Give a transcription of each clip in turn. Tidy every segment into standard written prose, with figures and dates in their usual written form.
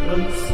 Sivi,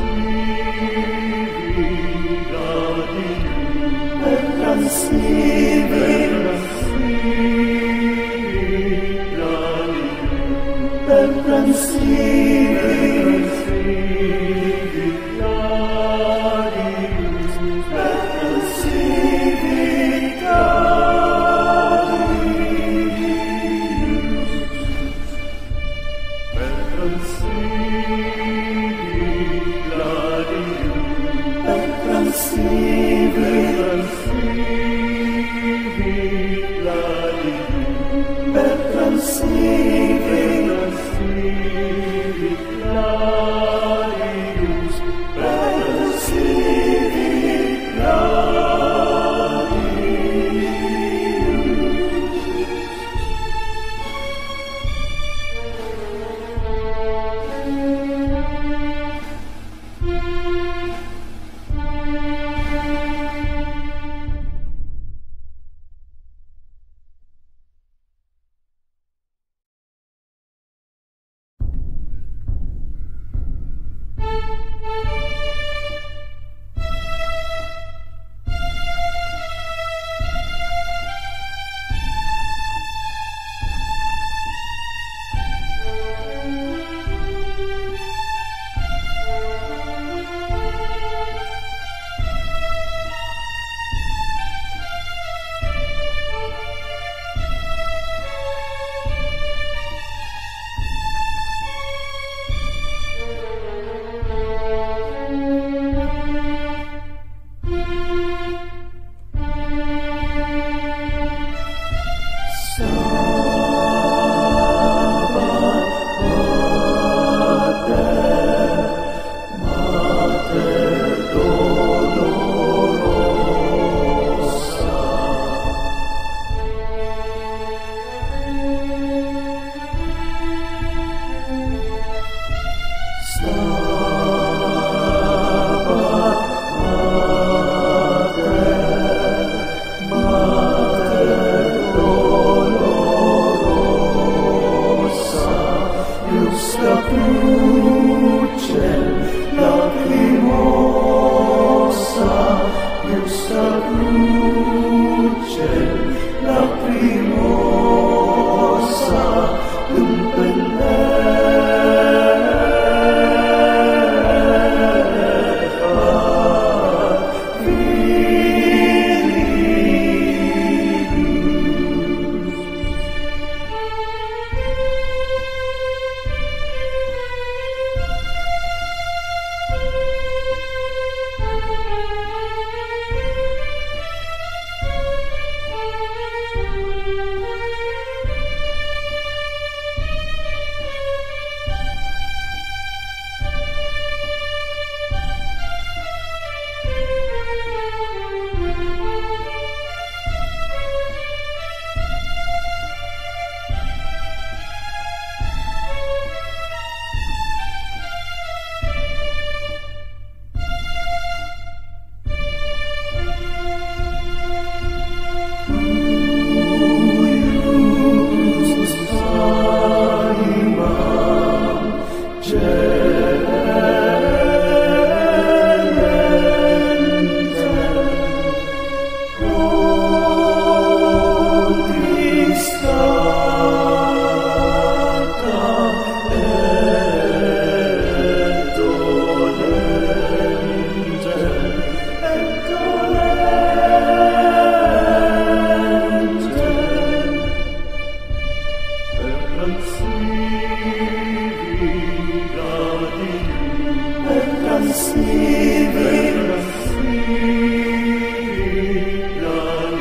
Sivi,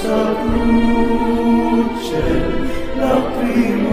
sa cruce, lacrimosa,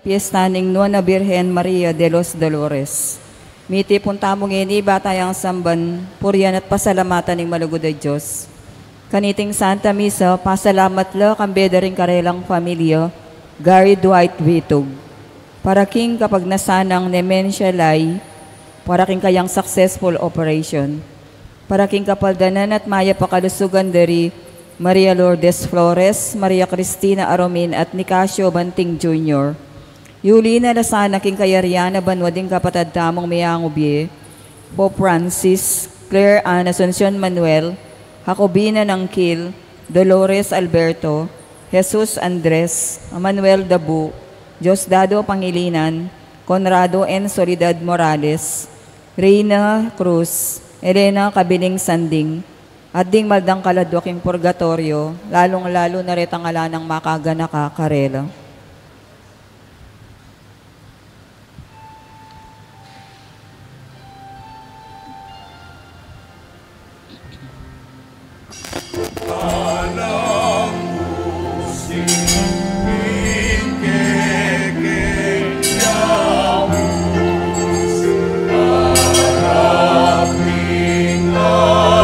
Piesta ning Nona Birhen Maria de los Dolores. Miti punta mong ini batayang samban, purian at pasalamatan ng malugod ay Diyos. Kaniting Santa Misa, pasalamat la kambeda rin karelang pamilya, Gary Dwight Vitug. Para king kapag nasanang dementia lay, para king kayang successful operation. Para king kapaldanan at maya pakalusugan dari Maria Lourdes Flores, Maria Cristina Aromin at Nicasio Banting Jr. Yuli na lasana king kayariana banwading kapatad tamong mayangubye, Pope Francis, Claire Ann Asuncion Manuel, Jacobina Nangkil, Dolores Alberto, Jesus Andres, Manuel Dabu, Diosdado Pangilinan, Conrado N. Soledad Morales, Reina Cruz, Elena Kabiling Sanding, at ding maldang kaladwaking purgatorio, lalong-lalo na retangala ng makaganaka karela. Oh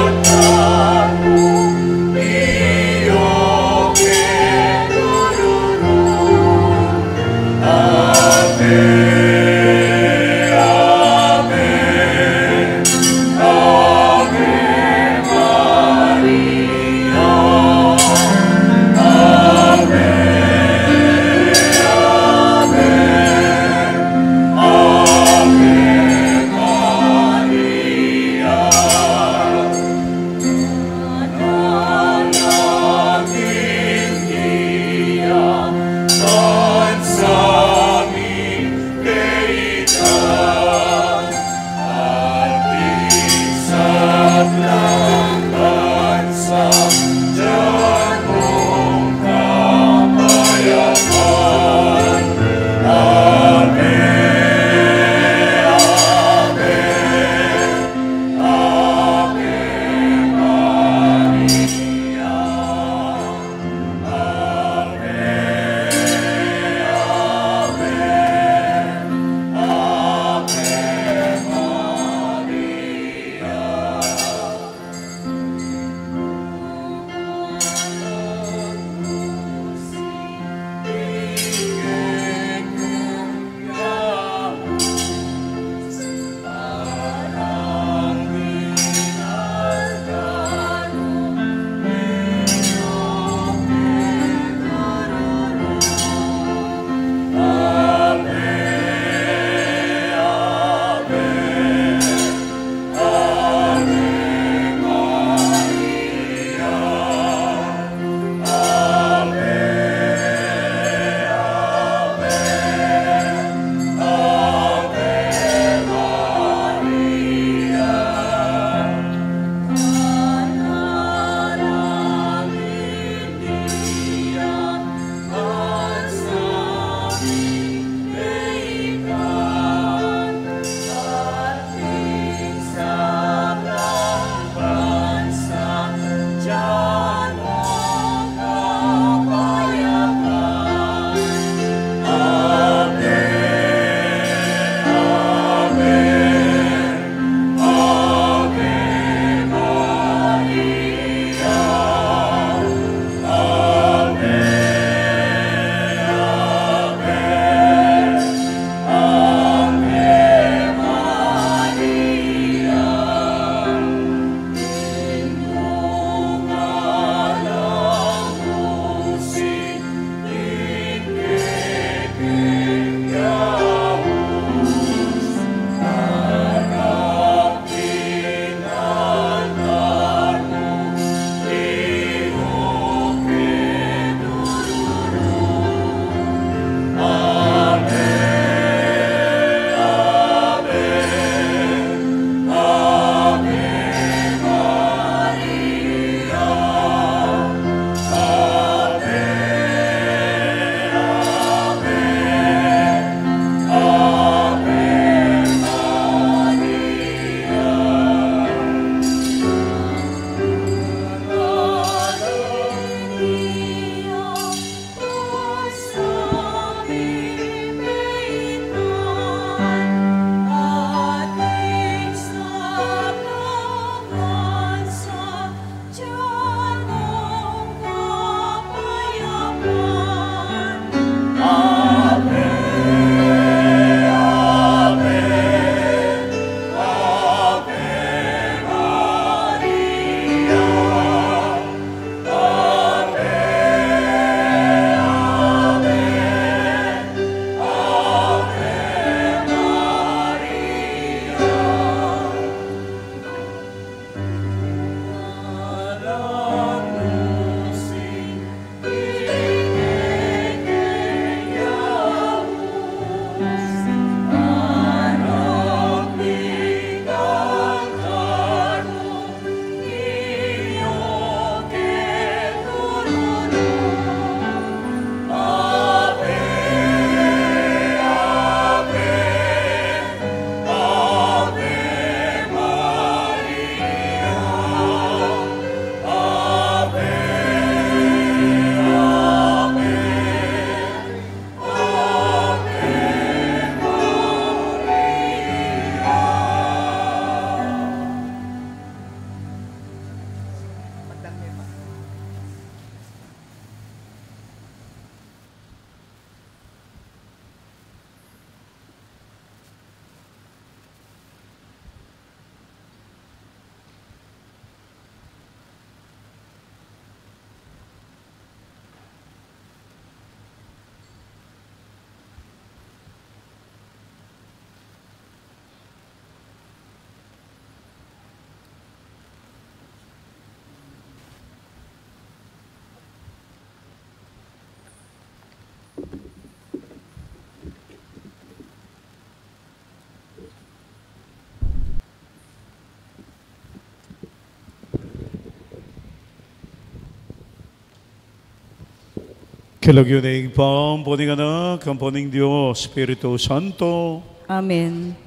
Kilagyonig pampuning anak, kampuning Diyos, Espiritu Santo, Amen.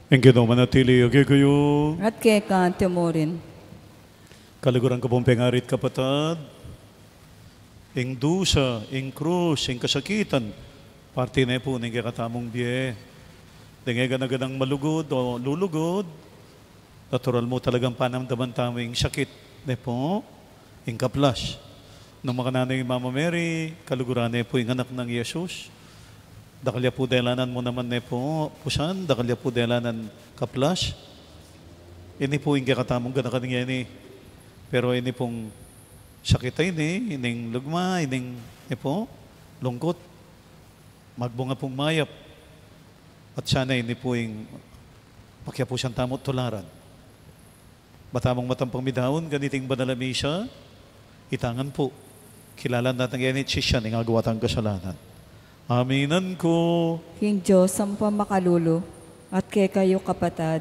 ang ginawa manatili, agay kayo. At kay kante mo rin. Kaliguran ka pong pengarit kapatad, ing dusa, ing krus, ing kasakitan, parte na po ng katamong biye. Dengay ganaganang malugod o lulugod, natural mo talagang panamdaman taming sakit. Ne po, ing kaplas. Nung mga nanay Mama Mary, kaluguran po yung anak ng Yesus. Dakalya po delanan mo naman po, pusan, dakalya po delanan kaplas. Ini po yung kakatamong ganakan niya ini. Pero ini pong sakit ini, ining lugma, ining po, lungkot. Magbunga pong mayap. At sana ini po yung pakya po siyang tamot tularan. Matamang matampang midahon, ganiting banalamisya, itangan po. Kilala natin ganit siya ng agawatang kasalanan. Aminan ko. King Diyos ang pamakalulo, at kay kayo kapatad,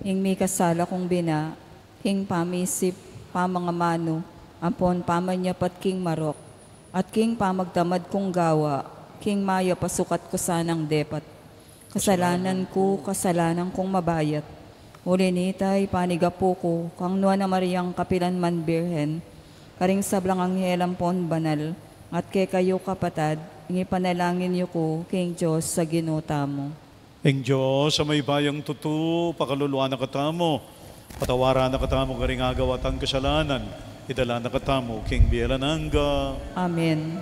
ing may kasala kong bina, king pamisip, pamangamano, ampon pamanyapat king marok, at king pamagtamad kong gawa, king maya pasukat ko sanang depat. Kasalanan ko, kasalanan kong mabayat. Ulinitay, panigapo ko, kang nuwa na Mariang Kapilan man Birhen, karing sablang anghelang pon banal, at kay kayo kapatad, ipanalangin niyo ko, King Diyos, sa ginuta mo. Ang Diyos sa may bayang tutu, pakaluluan na katamo, patawaran na katamo, karing agawatang kasalanan, idala na katamo, King Bielananga. Amen.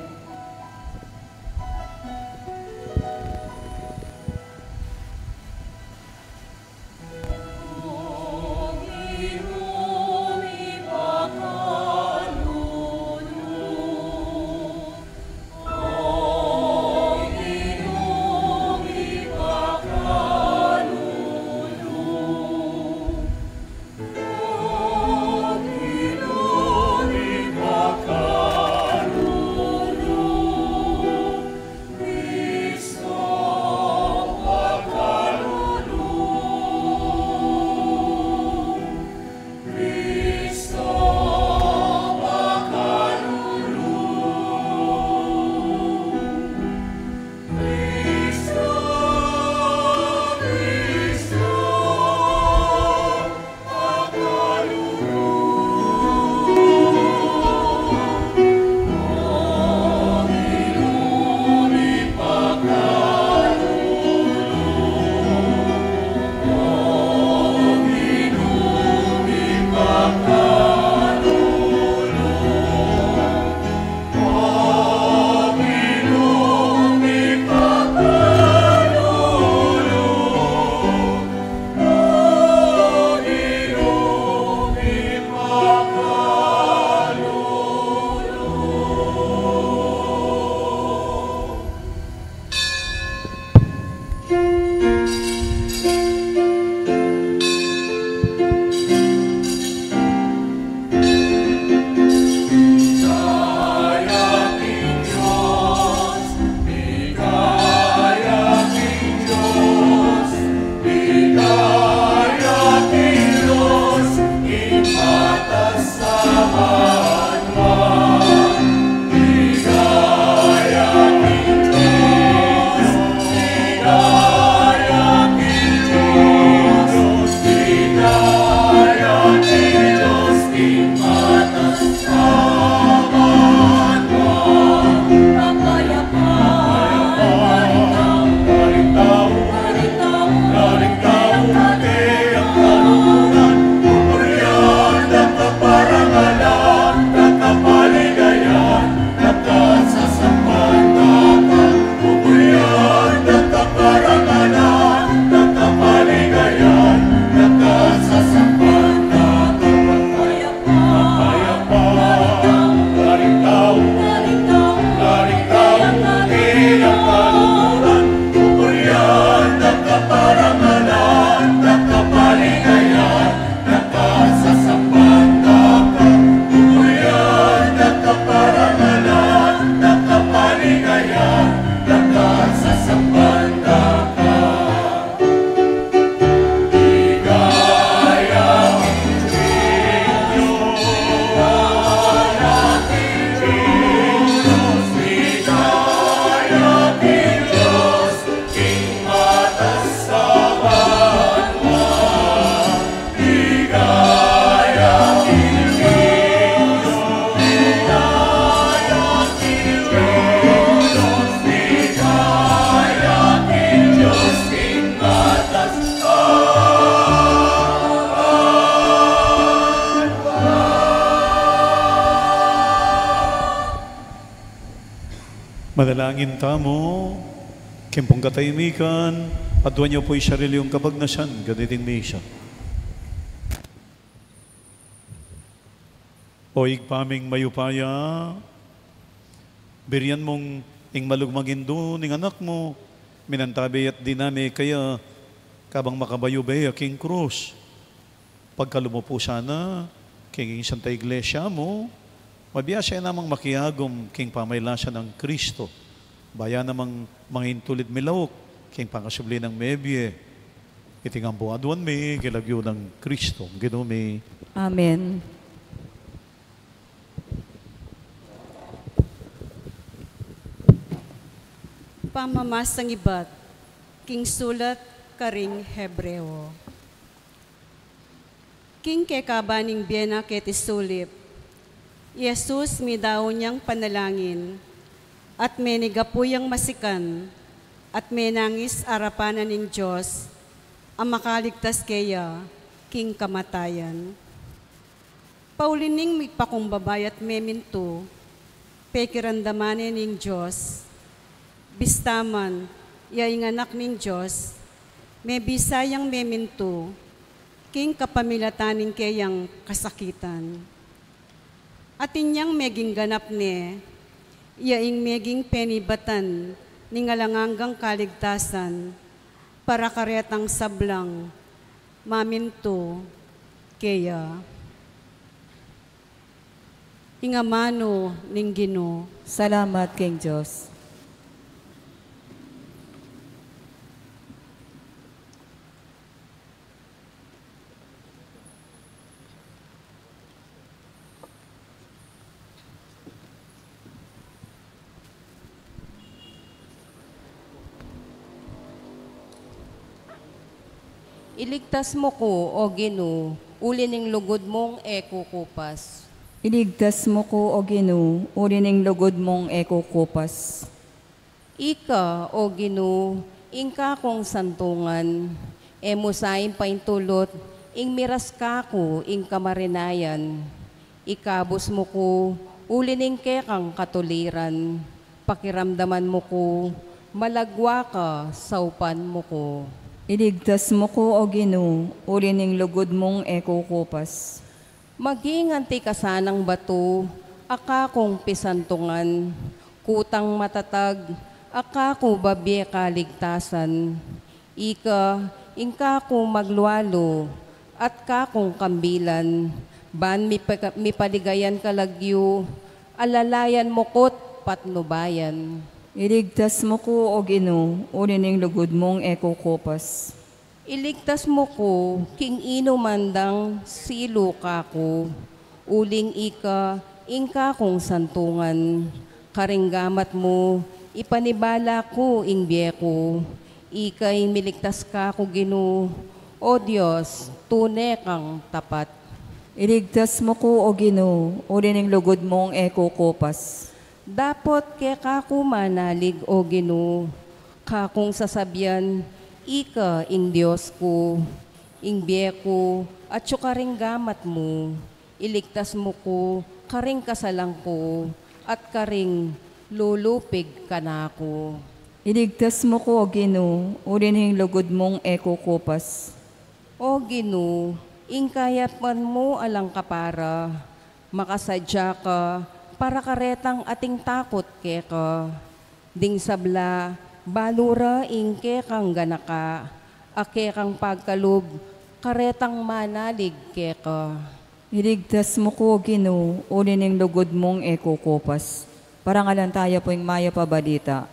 Manalangin tamo, kempong katayimikan, at duwan niyo po'y sarilyong kapagnasan, ganiting misa. O igpaming mayupaya, biriyan mong ing malugmagindo ning anak mo, minantabi at dinami kaya kabang makabayubay aking krus. Pagkalumo po sana, king Santa Iglesia mo, mabiyasya namang makiyagom king pamaylasya ng Kristo. Baya namang mangintulid milawok, king pangasubli ng mebye. Itingang buhaduan mi, kilagyo ng Kristo. Ginumi. Amen. Pamamasang ibat, king sulat karing Hebreo. King kekabaning biyena ketisulip, Jesus mi daw niyang panalangin, at menigapuyang masikan, at menangis arapanan ng Diyos, ang makaligtas kaya, king kamatayan. Paulining mi pakumbabay at meminto, pekirandamanin ng Diyos, bistaman, yaing anak ng Diyos, may bisayang meminto, king kapamilataning kayang kasakitan. At inyang meging ganap ne, yaing meging penibatan, ningalanganggang kaligtasan, para karetang sablang, maminto, kaya. Ingamano ning Ginoo. Salamat, King Diyos. Iligtas mo ko, O Ginoo, uli ning lugod mong ekukupas. Iligtas mo ko, O Ginoo, uri ning lugod mong ekukupas. Ika, O Ginoo, ingka kong santungan, emusayin paintulot, ing miras ka ko, ing kamarinayan. Ikabos mo ko, uli ning kekang katuliran, pakiramdaman mo ko, malagwa ka, saupan mo ko. Iligtas mo ko, O Ginoo, uri ning lugod mong ekukupas. Maghinganti ka sanang bato, aka kong pisantungan, kutang matatag, aka ko babye kaligtasan. Ika, ingka ko maglualo, at ka kong kambilan, ban mi paligayan kalagyo, alalayan mo ko't patnubayan. Iligtas mo ko, O Ginoo, uri ning lugod mong ekukupas. Iligtas mo ko, king ino mandang silo ka ko, uling ika, ingka kong santungan, karinggamat mo, ipanibala ko ing biyeko, ika'y miligtas ka ko Ginoo, O Diyos, tunay kang tapat. Iligtas mo ko, O Ginoo, uri ning lugod mong ekukupas. Dapot kaya kako manalig, O Ginoo, kakong sasabyan, ika ing Diyos ko, ing biyeko, at karing gamat mo, iligtas mo ko, karing kasalang ko, at karing lulupig ka na ko. Iligtas mo ko, O Ginoo, uri ning lugod mong ekukupas. O Ginoo, ing kayapan mo alang kapara, makasadya ka, para karetang ating takot keka. Ding sabla, balura ing kekang ganaka, ake kang pagkalub, karetang manalig keka. Iligtas mo ko, Ginoo, uri ning lugod mong ekukupas. Parangalan tayo po yung maya pabalita.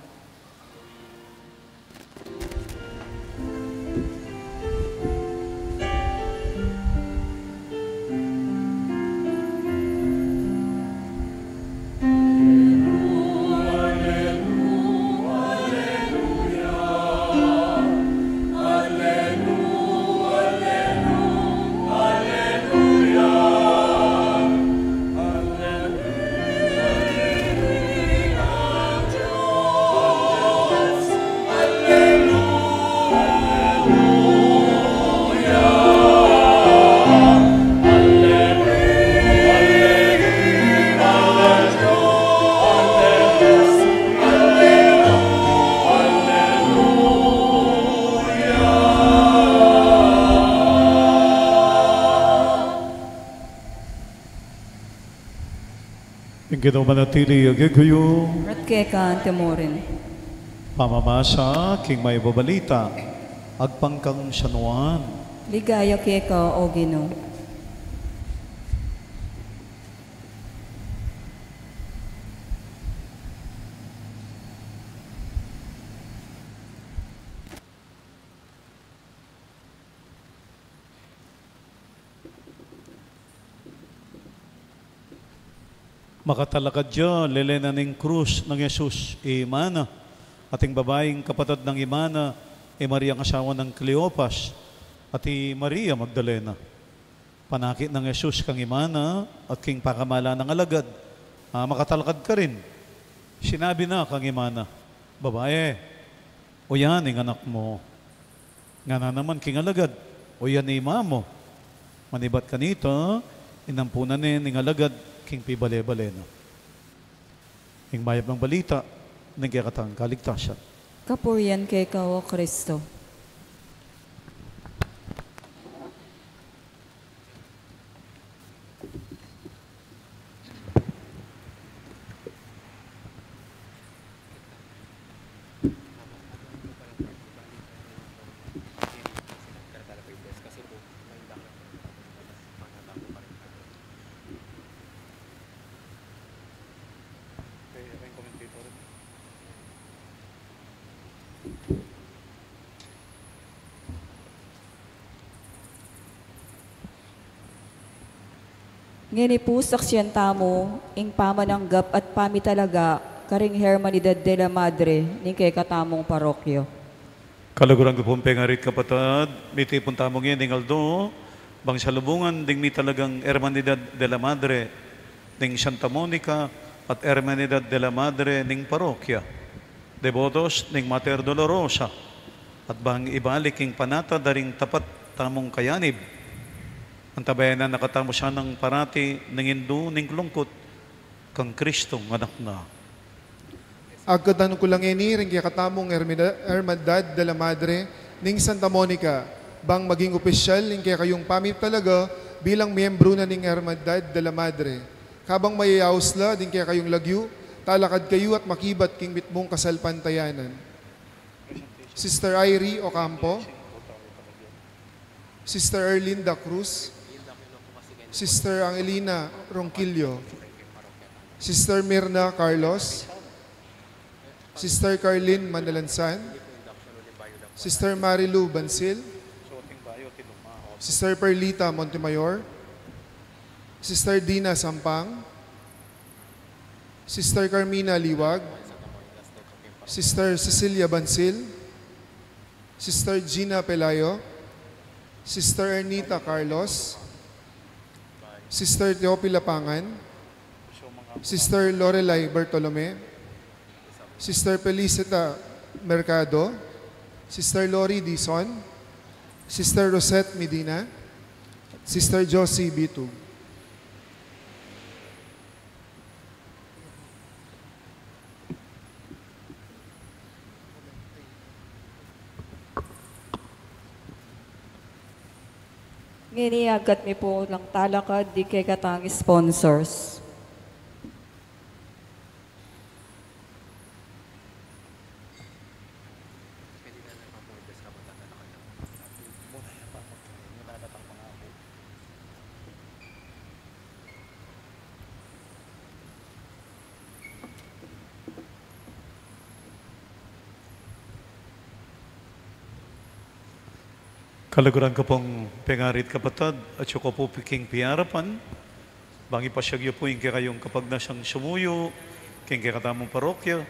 Yung ginamanatili, agagayo, At keka temorin. pamamasa, king may babalita, agpangkang sanuan. Ligaya keka o Ginoo. Makatalakad dya, lelena ng krus ng Yesus, Imana. Ating babaeng kapatid ng Imana, Maria ang asawa ng Cleopas, at Maria Magdalena. Panakit ng Yesus kang Imana at king pakamala ng alagad. Makatalakad ka rin. Sinabi na kang Imana, babae, o yan ang anak mo. Nga na naman king alagad, o yan ni ima mo. Manibat ka nito, inampunan ng alagad, king pibale-bale no. Ing mayab ng balita, nagkakatang kaligtasan. Kapurian keka o Kristo. Ngini po saksyan tamo, ing pamananggap at pamitalaga, karing Hermanidad de la Madre, ning kay katamong parokyo. Kalaguran ko pong pengarit kapatad, miti pong tamong yan, ding Aldo, bang salubungan, ding mi talagang Hermanidad de la Madre, ding Santa Monica, at Hermanidad de la Madre, ning parokya. Devotos, ning Mater Dolorosa, at bang ibalik ing panata, daring tapat tamong kayanib. Ang tabayan na nakatamo siya ng parati, ng Hindu, ng lungkot, kang Kristong anak na. Agkatan ko lang ini, rin kaya katamong Hermandad de la Madre, ning Santa Monica, bang maging opisyal, ning kaya kayong pamit talaga, bilang miyembro na ning Hermandad de la Madre. Kabang mayayaos la, din kaya kayong lagyu, talakad kayo at makibat king mitmong kasalpantayanan. Sister Irie Ocampo, Sister Erlinda Cruz, Sister Angelina Ronquillo, Sister Mirna Carlos, Sister Carlin Manalansan, Sister Marilu Bansil, Sister Perlita Montemayor, Sister Dina Sampang, Sister Carmina Liwag, Sister Cecilia Bansil, Sister Gina Pelayo, Sister Ernita Carlos, Sister Teopila Pangan, Sister Lorelai Bartolome, Sister Felicita Mercado, Sister Lori Dison, Sister Rosette Medina, Sister Josie Bitug. Nginiagat mi po lang talakad, di kay katang sponsors. Kalaguran ko pong pengarit kapatad at siya ko po piking piyarapan. Bangi pasyagyo po yung kayong kapag na siyang sumuyo, king katamong parokya,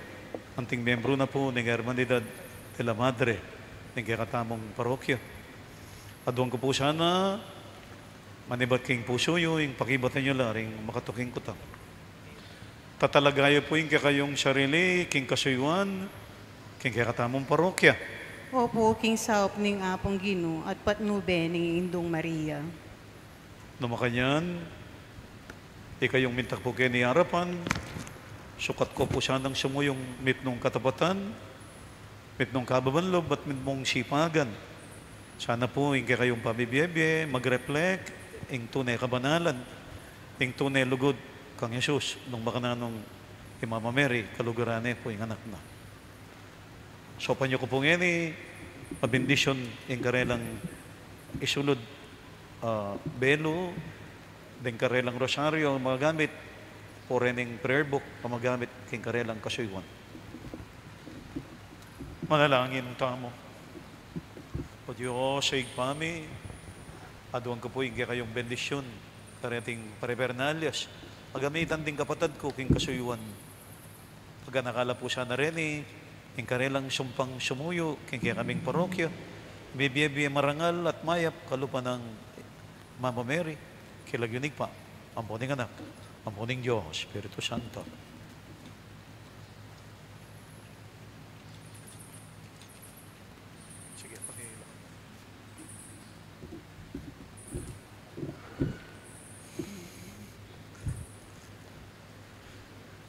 anting membro na po ng Hermanidad de la Madre, ng katamong parokya. Adwang ko po sana, manibat king puso yung pakibatan nyo laring makatuking kuta. Tatalagayo po yung kayong sarili, king kasuyuan, king katamong parokya. Opo, king saop ning apong Ginoo at patnube ning Indong Maria. Namakanyan, kayong mintak po kayo ni harapan, sukat ko po siya ng sumuyong mitnong katapatan, mitnong kababanlob at mitmong sipagan. Sana po yung kayong pabibiyebye, mag-reflect, yung tunay kabanalan, yung tunay lugod kang Jesus, nung baka na nung Mama Mary, kalugarane po yung anak na. So, panyo ko po ngayon pabindisyon yung karelang isulod belo, din karelang rosaryo, ang mga gamit, foreigning prayer book, pamagamit king karelang kasuywan. Manalangin tamo. O Diyos, sa igpami, aduan ko po yung kayong bendisyon, kareting parepernalyas, pagamitan din kapatad ko king kasuywan. Pagka nakala po siya na rin yung karelang sumpang sumuyo, king kaya kaming parokya, bibiye marangal at mayap, kalupa ng Mama Mary, kilagyunig pa, ang puning anak, ang puning Diyos, Espiritu Santo. Sige, pag-iilan.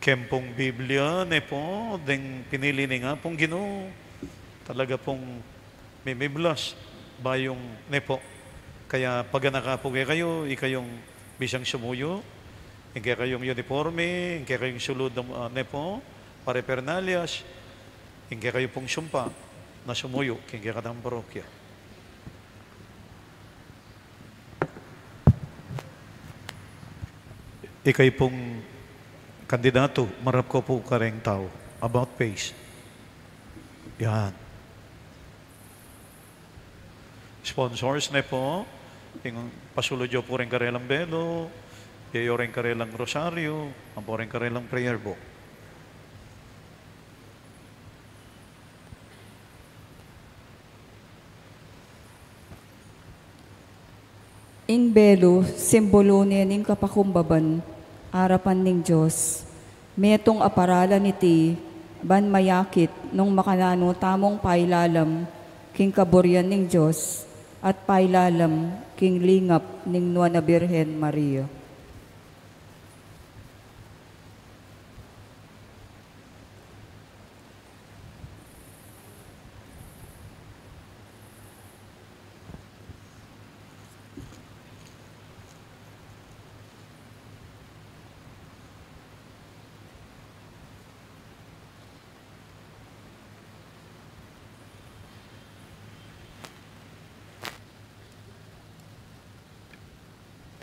Kempong Biblia, ne po, ding pinili ni nga pong Ginoo, talaga pong may blas, bayong ne po. Kaya pag nakapugay kayo, ikayong bisang sumuyo, ikay kayong uniforme, ikay kayong sulod ne po, parepernalyas, ikay kayo pong sumpa na sumuyo, ikay katang parokya. Ikay pong kandidato, marap ko po kareng tao, about face. Yan. Sponsors na po, yung pasulod yo po rin karelang belo, yayo rin karelang rosaryo, ang po rin karelang prayer book. Ing belo, simbolo niya ning kapakumbaban, arapan ning Diyos. Metong aparalan iti, ban mayakit, nung makanano tamong pailalam, king kaburyan ning Diyos, at pailalam, king lingap ning Nuana Birhen Maria.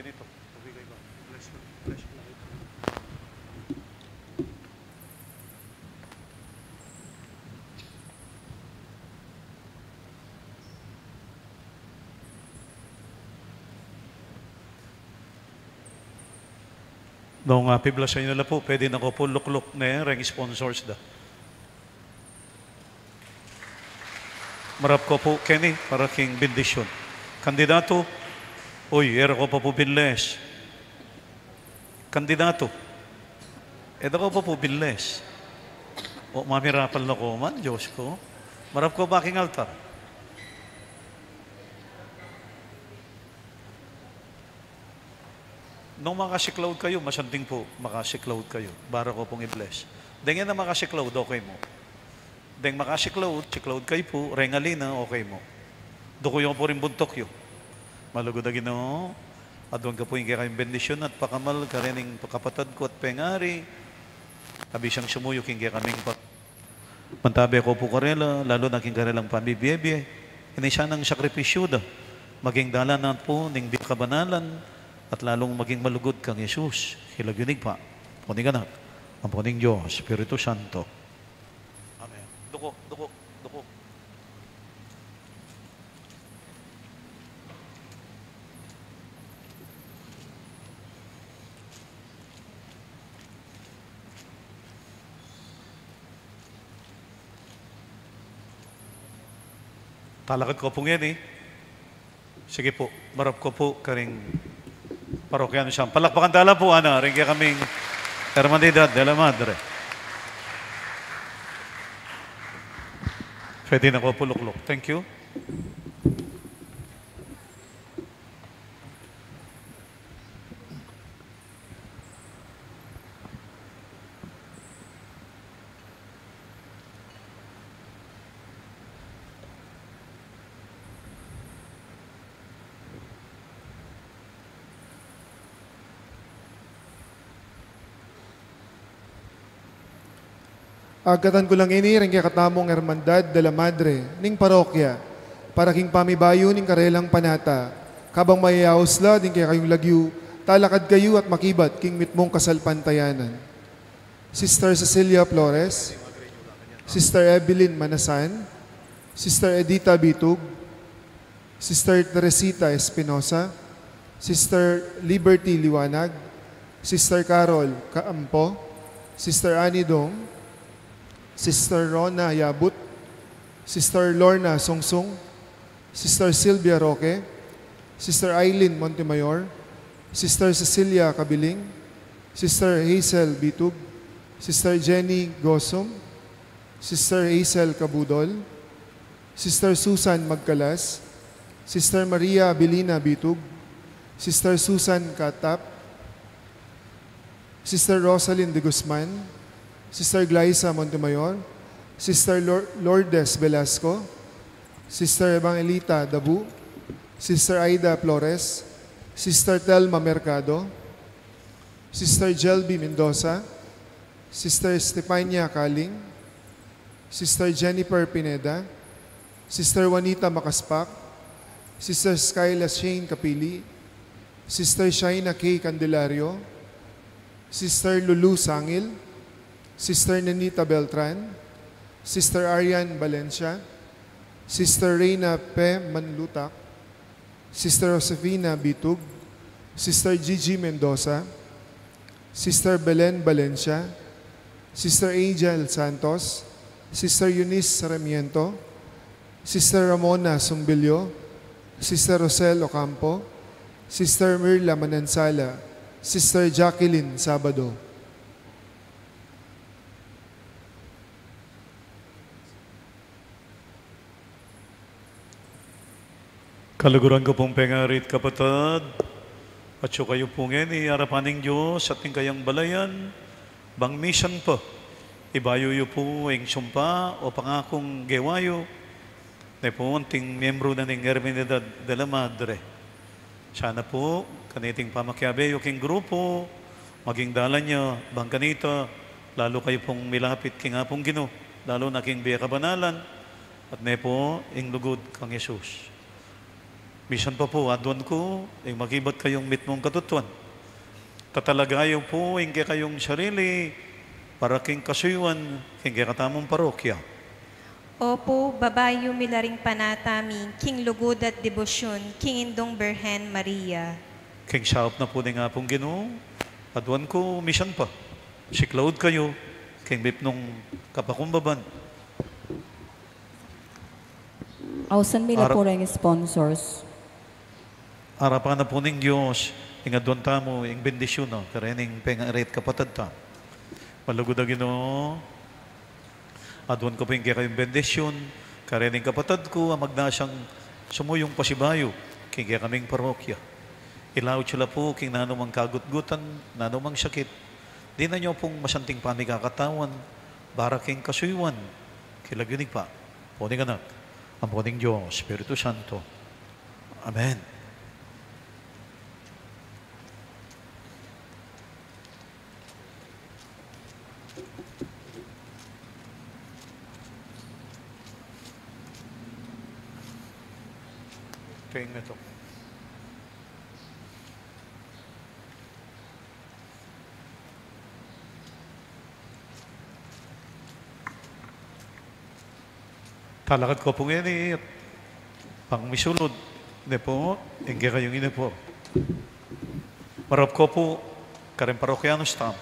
Ganito, pabigay ko. Bless you. Bless you. Nung piblasan nyo na po, pwede na ko po lukluk na ring sponsors da. Marap ko po, Kenny, para king bendisyon. Kandidato, uy, era ko pa po binles. Kandidato, era ko pa po binles. O, mamirapal na ko man, Diyos ko. Marap ko baking altar. Nung makasiklawd kayo, masanting po makasiklawd kayo. Bara ko pong i-bless. Dengyan na makasiklawd, okay mo. Deng makasiklawd, siklawd kayo po, rengalina, okay mo. Duko yung po rin buntok yun. Malugod na Ginoo, adwan ka po yung kayong bendisyon at pakamal ka rin yung kapatad ko at pengari. Abisang sumuyok yung kaming mantabi ko po karela, lalo na king karelang pamibiyebye. Ini siya ng sakripisyo da. Maging dalanan po, ning di kabanalan, at lalong maging malugod kang Jesus. Hilagyunig pa. Puning anak, ang puning Diyos, Espiritu Santo. Amen. Duko. Talakad ko po ngayon Sige po, marap ko po karing parokyano siyang. Palakpakan tala po, Ana. Rin kaya kaming Hermanidad de la Madre. Pwede na ko puluklok. Thank you. Agkatan ko lang ini, rin kaya katamong Hermandad de la Madre, ning parokya, para king pamibayo ning karelang panata, kabang mayayaos la, din kaya kayong lagyu, talakad kayo at makibat, king mitmong kasalpantayanan. Sister Cecilia Flores, Sister Evelyn Manasan, Sister Edita Bitug, Sister Teresita Espinosa, Sister Liberty Liwanag, Sister Carol Kaampo, Sister Annie Dong, Sister Rona Yabut, Sister Lorna Songsong, Sister Sylvia Roque, Sister Eileen Montemayor, Sister Cecilia Kabiling, Sister Hazel Bitug, Sister Jenny Gosom, Sister Hazel Kabudol, Sister Susan Magkalas, Sister Maria Belina Bitug, Sister Susan Katap, Sister Rosalyn de Guzman, Sister Glyza Montemayor, Sister Lourdes Velasco, Sister Evangelita Dabu, Sister Aida Flores, Sister Telma Mercado, Sister Jelby Mendoza, Sister Stefania Kaling, Sister Jennifer Pineda, Sister Juanita Makaspak, Sister Skyla Shane Kapili, Sister Shaina K. Candelario, Sister Lulu Sangil, Sister Nanita Beltran, Sister Arian Valencia, Sister Reyna P. Manlutak, Sister Josefina Bitug, Sister Gigi Mendoza, Sister Belen Valencia, Sister Angel Santos, Sister Eunice Sarmiento, Sister Ramona Sumbilyo, Sister Rosel Ocampo, Sister Mirla Manansala, Sister Jacqueline Sabado. Kaluguran ko pong pengarit kapatid, at so kayo pong harapan ng Diyos at ng kayang balayan, bang mission po, ibayuyo po ang sumpa o pangakong gewayo, na po anting miyembro na ng Hermandad de la Madre. Sana po, kaniting pamakyabeyo king grupo, maging dalan niya, bang kanita, lalo kayo pong milapit king apong Ginoo, lalo na king biya kabanalan, at na po, ing lugod kang Jesus. Mission pa po, adwan ko, ay magibat kayong mitmong katutuan. Tatalagayo po, ingke kayong sarili, para king kasuyuan, ingke katamong parokya. Opo, babayo milaring panatami, king lugod at debosyon, king indong Birhen Maria. King saop na po ng apong Ginoo, adwan ko, mission pa. Siklaud kayo, king mitmong kapakumbaban. Ausan mila po rin sponsors. Harapan na po ng Diyos, ingadwan tamo, ing bendisyon, no? Karening pengarit kapatid ta. Malugod na Ginoo, adwan ko po yung kayong bendisyon, karening kapatid ko, ang magnasyang sumuyong pasibayo, kaya kaming parokya. Ilaw sila po, king nanumang kagut-gutan, nanumang sakit. Di na nyo pong masanting pamigakatawan, baraking kasuywan, kilaginig pa. Puning anak, ang puning Diyos, Espiritu Santo. Amen. Tingnan ito. Talakad ko po ngayon pang misulod. Hindi po, hindi kayong ina po. Marap ko po, karen parokyanos tam.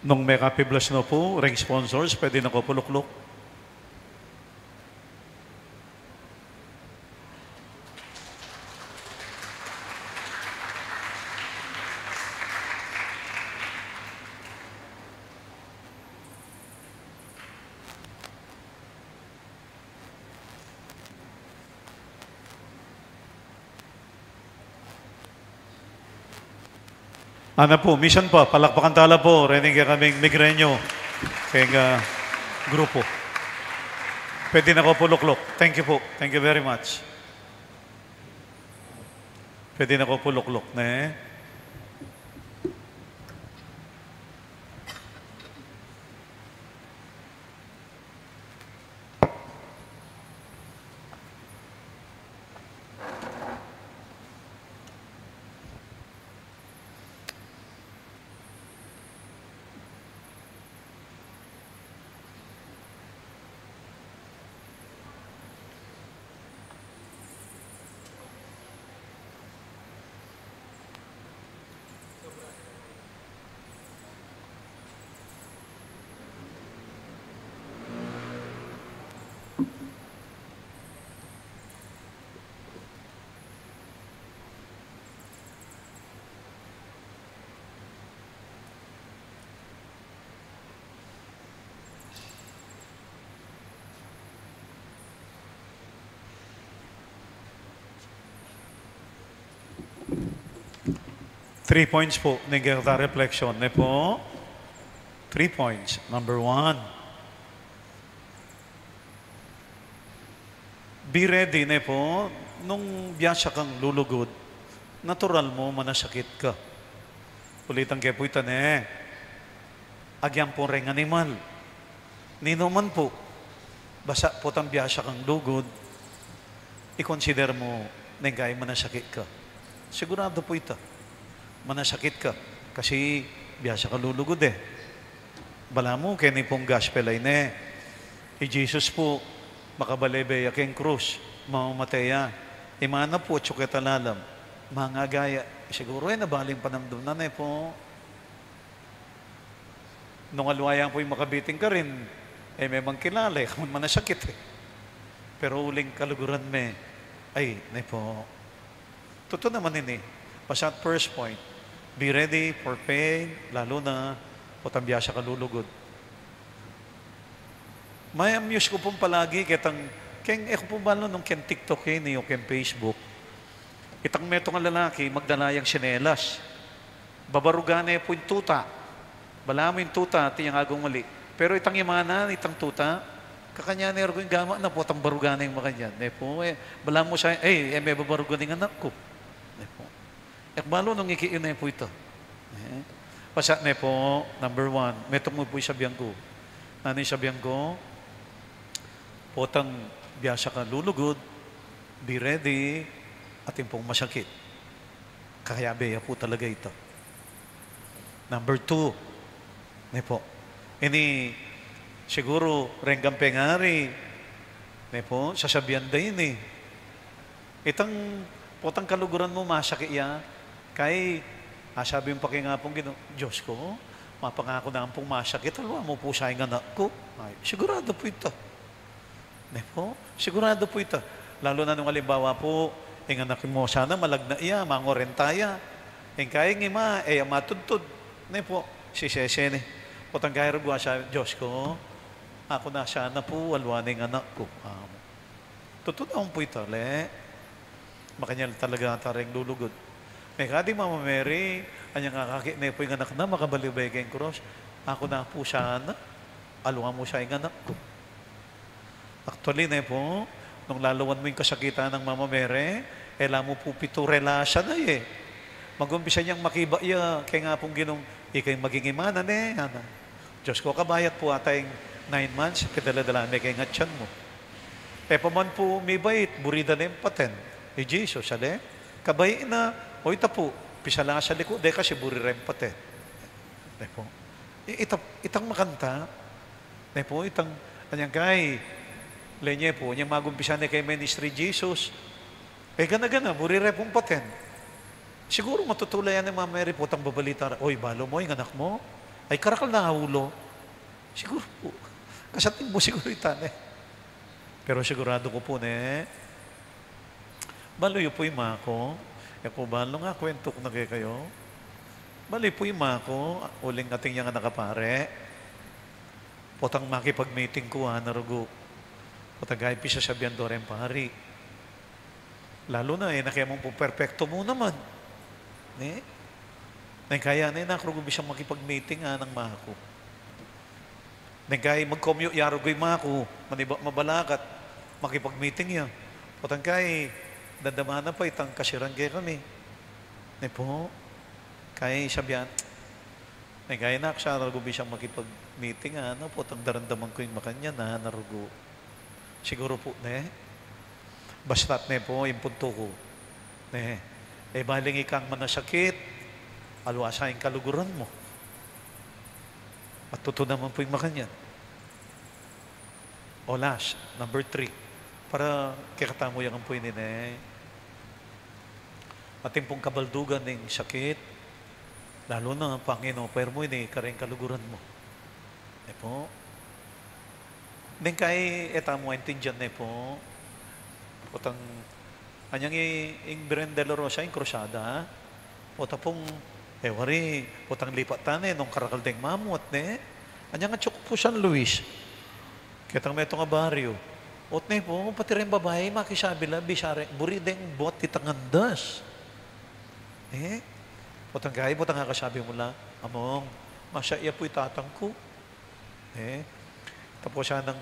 Nung may kapiblas na po, ring sponsors, pwede na ko puluklok. Ano po, mission po, palakpakan tala po, rening kaya kaming migrenyo, kaya grupo. Pwede na ko puluklok. Thank you po. Thank you very much. Pwede na ko puluklok, ne? Three points po, nagkakita reflection. Ne po, 3 points. Number 1, be ready, ne po, nung biyasa kang lulugod, natural mo, manasakit ka. Ulitan kayo po ito, ne. Agyang po ring animal. Nino man po, basa po tang biyasa kang lugod, i-consider mo, nengkay manasakit ka. Sigurado po ito. Manasakit ka. Kasi biyasa ka lulugod eh. Bala mo, kaya ni pong gospel ay ne. Jesus po, makabalebe yaking krus, mamamataya. Imana po, tsuketalalam. Mga gaya. Siguro nabaling panamdum na ne po. Nung alwayang po yung makabiting ka rin, may kilala eh, kung manasakit eh. Pero uling kaluguran me, ay, ne po. Totoo naman ini. Pasat first point, be ready for pain, lalo na potambya sa kalulugod. May amuse ko pong palagi, keng ko po ba nung ken TikTok o ken Facebook, itang metong lalaki, magdalayang sinelas. Babarugane po yung tuta. Bala mo yung tuta, tiyang agong mali. Pero itang imana, itang tuta, kakanya nero ko yung gama na po, itang barugane yung makanyan. Bala mo siya, may babarugane ng anak ko. Ekbalo nung ikiinay po ito. Pasat na po, number 1, metong mo po sabihan ko. Nanay sabihan ko, potang biyasa ka lulugod, be ready, at yung pong masakit. Kaya beya po talaga ito. Number 2, ne po, ini siguro renggang pengari, ne po, sasabihan din eh. Itang potang kaluguran mo, masakit ya, kay, sabi yung pakingapong Diyos ko, mapangako na ang pong masakit, alwa mo po sa anak ko. Ay, sigurado po ito. Ne po, sigurado po ito. Lalo na nung halimbawa po, yung anak mo sana malagna iya, mangorentaya. Yung kaya nga matudtod. Ne po, si Sese ne. Potang kaya rugwa sa Diyos ko, ako na sana po, alwa na yung anak ko. Totoo po ito, le. Makanyal talaga taring lulugod. May kadi Mama Mary, anyang kakaki na po yung anak na, makabalibay kayong cross. Ako na po sana, alunga mo siya yung anak ko. Actually na po, nung lalawan mo yung kasakitan ng Mama Mary, alam mo po pito relasyon na eh. Mag-umpisa niyang makiba iya, kaya nga pong ikay maging imanan eh. Diyos ko, kabayat po atayong 9 months, kadala-dala may kay ngatsan mo. Paman po may bait, burida na yung paten. Jesus, ale? Kabay na, o ita po, pisala sa liko, de kasi burirem paten. De po. Itang makanta, de po, itang, anyang kay, lenye po, niyang magumpisa na kay ministry Jesus, gana-gana, burirem pong paten. Siguro matutulayan ng Mama Mary po, tang babalita, oy, balo mo, yung anak mo, Ay karakal na ulo. Siguro po. Kasatin mo siguro itan eh. Pero sigurado ko po baloy po yung mako. E po balo nga kwento ko na kayo. Baloy po yung mako. Uling ating yung nakapare. Potang makipag-meeting ko narugo. Potang gaya pisa sabihan do rin pari. Lalo na nakaya mo po perfecto mo naman. Kaya nakrugo siyang makipag-meeting ng mako. Kaya mag-commute yarugoy mako. Mabalakat. Makipag-meeting yan. Potang kaya dadamana pa itang kasirangge kami. Po. Kaya sabihan. Kaya narugo siyang makipag-meeting potang darandaman ko yung makanya narugo. Siguro po basta't po yung punto ko. Baling ikang manasakit, alwasa yung kaluguran mo. At totoo naman po yung makanyan. O last, number 3. Para kikatamo yung po yun ating pong kabaldugan ng sakit, lalo na ang Panginoon, pero mo yun kareng kaluguran mo. Po. Then kay etamo intindihan po, potang anyang yung Beren de la Rosa, yung krusada, pota pong, wari, potang lipatan nung karakaldeng mamot, anyang nga tsuk po San Luis, kitang metong nga baryo, po, pati rin babae, makisabi lang, bisare, burideng bot, titangandas. Potang kaya, potang nga kasabi mo lang, among, masaya po itatang ko. Tapos siya ng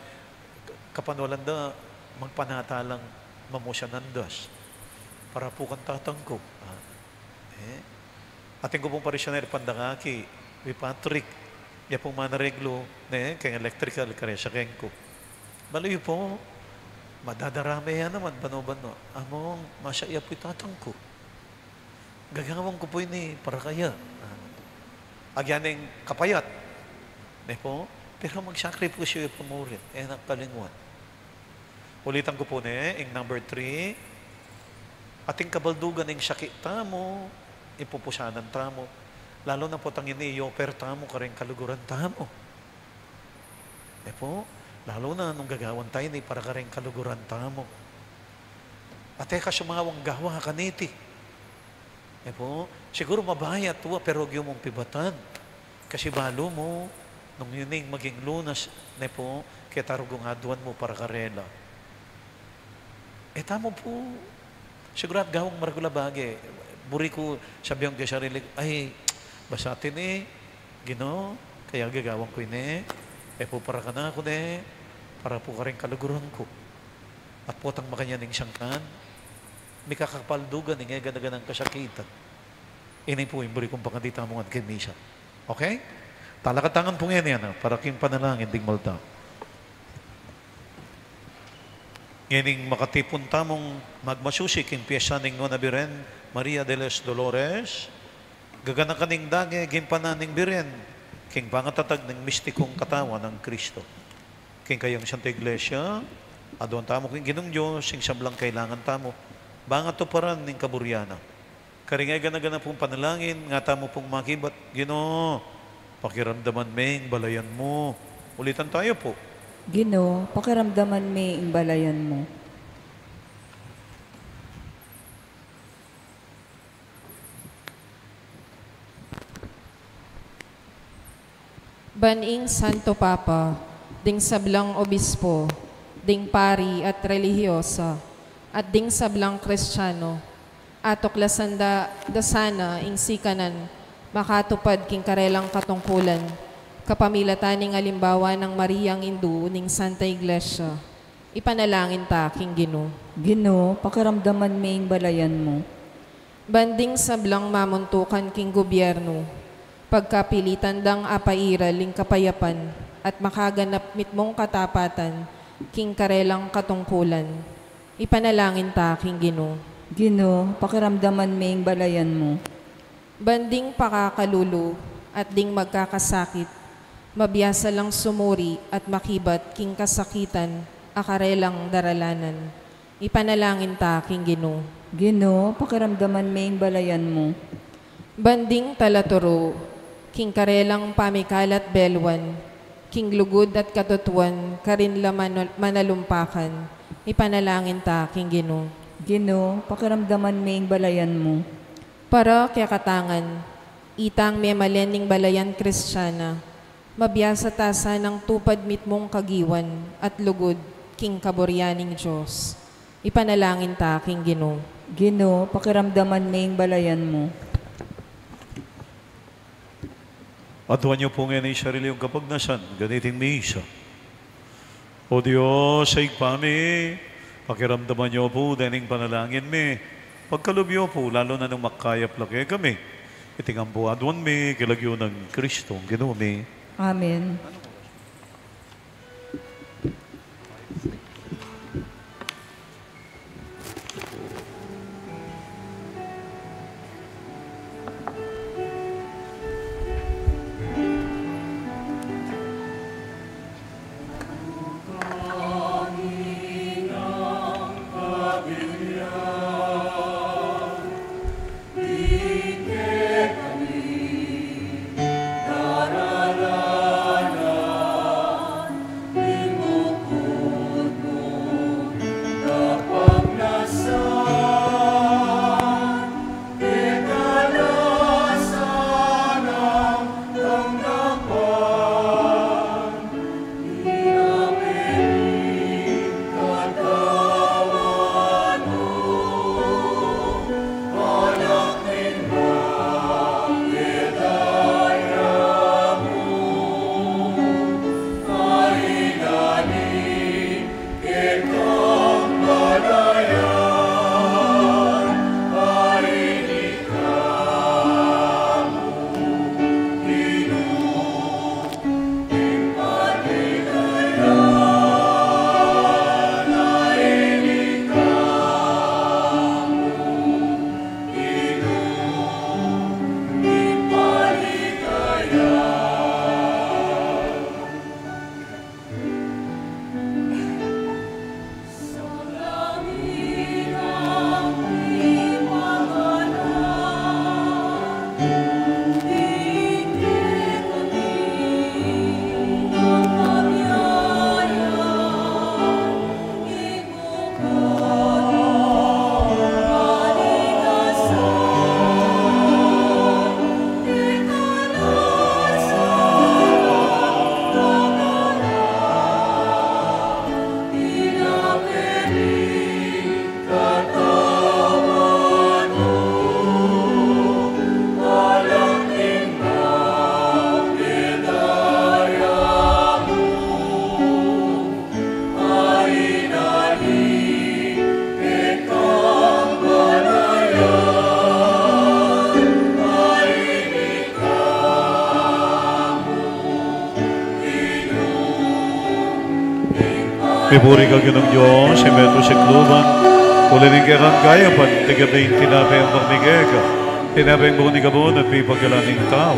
kapanulan na magpanatalang mamusya nandas para po kang tatang ko. Ating ko pong parisyoner pandangaki, Patrick, ya pong manareglo, kaya electrical, kaya sa ko. Baloy po, madadarami yan naman, bano-bano. Among, masaya po itatang ko. Gagawang ko po yun para kaya. Agyaning kapayat. Po, pero mag-sacrifice yung pamurit. Nakalinguan. Ulitan ko po yung number 3. Ating kabaldugan ng sakit tamo, ipupusanan tamo. Lalo na po tangin i-offer tamo ka rin kaluguran tamo. Po, lalo na nung gagawan tayo para ka rin kaluguran tamo. At sumawang gawa kaniti. Po, siguro mabayat tuwa pero yung mong pibatan. Kasi balo mo, nung yun maging lunas, po, kaya tarugong aduan mo para karela. Tamo po, sigurad gawang maragula bagay. Buri ko, sabi yung sarili, ay, basatin Gino, kaya gagawang ko po para ka na ako para po ka rin kaluguran ko. At po tang makanyaning siyangkan, may kakapaldugan, ganaganang kasakitan. Ini po yung buri kong pakandita mo at kinisa. Okay? Talakatangan po yan para kayong panalangin, ding malta. Ngayon makatipon tamong magmasusik in piyesa ng Nona Biren, Maria de los Dolores, gagana kaning dage, gimpanan ng Biren, king pangatatag ng mistikong katawan ng Kristo. King kayong Santa Iglesia, adon tamo king ginong Diyos, sing sablang kailangan tamo, bangat to paran ng kaburyana. Karingay gana-gana pong panalangin, nga tamo pong makibat, Ginoo, pakiramdaman meng balayan mo. Ulitan tayo po. Ginoo, pakiramdaman may imbalayan mo. Baning Santo Papa, ding sablang obispo, ding pari at relihiyosa, at ding sablang kristyano, atoklasanda dasana ing sikanan, makatupad king karelang katungkulan, kapamilataning alimbawa ng Mariang Indu ning Santa Iglesia. Ipanalangin ta, king Ginoo. Ginoo, pakiramdaman may imbalayan mo. Banding sablang mamuntukan king gobyerno, pagkapilitan dang apairal ing kapayapan, at makaganap mitmong katapatan, king karelang katungkulan. Ipanalangin ta, king Ginoo. Ginoo, pakiramdaman may imbalayan mo. Banding pakakalulu at ding magkakasakit, mabiyasa lang sumuri at makibat king kasakitan, akarelang daralanan. Ipanalangin ta, king Ginoo. Ginoo, pakiramdaman may imbalayan mo. Banding talaturo, king karelang pamikalat belwan, king lugod at katutuan, karinla manalumpakan, ipanalangin ta, king Ginoo. Ginoo, pakiramdaman may balayan mo. Para kaya katangan, itang may malening balayan kristyana, mabiyasa tasa ng tupad mitmong kagiwan at lugod, king kaboryaning Diyos. Ipanalangin ta, king Ginoo. Ginoo, pakiramdaman may balayan mo. At huwag niyo po ngayon ay sarili yung kapagnasan, ganiting misa. O Diyos, sa igpami, pakiramdaman niyo po, daning panalangin mi. Pagkalubyo po, lalo na nung makayap laki kami. Itingang po adwan mi, kilagyo ng Kristo, Ginoo mi. Amen. Pipuri ka ginong Diyos, si Metro Sikluban, ulining kang kaya pan, tigabay tinapay ang pagmigay ka, tinapay ang buong nikabon at pipagkalaning tao,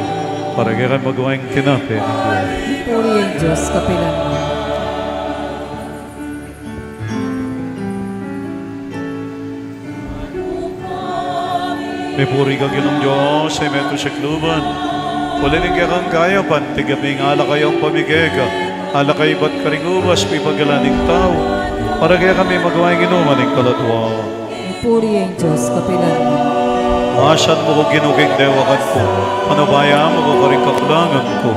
para kaya magawa yung tinapay ng buhay. Puri ang Diyos, kapilan mo. Pipuri ka ginong Diyos, si Metro Sikluban, ulining kang kaya pan, tigabay ang ala kayong pamigay ka, ala kay ba't karingubas, pipagalaning tao, para kaya kami magawa yung inuman ng kalatwa. Puri ang Diyos, kapilan mo. Asan mo ko ginuging dewakan ko, panabaya mo ko karing kakulangan ko.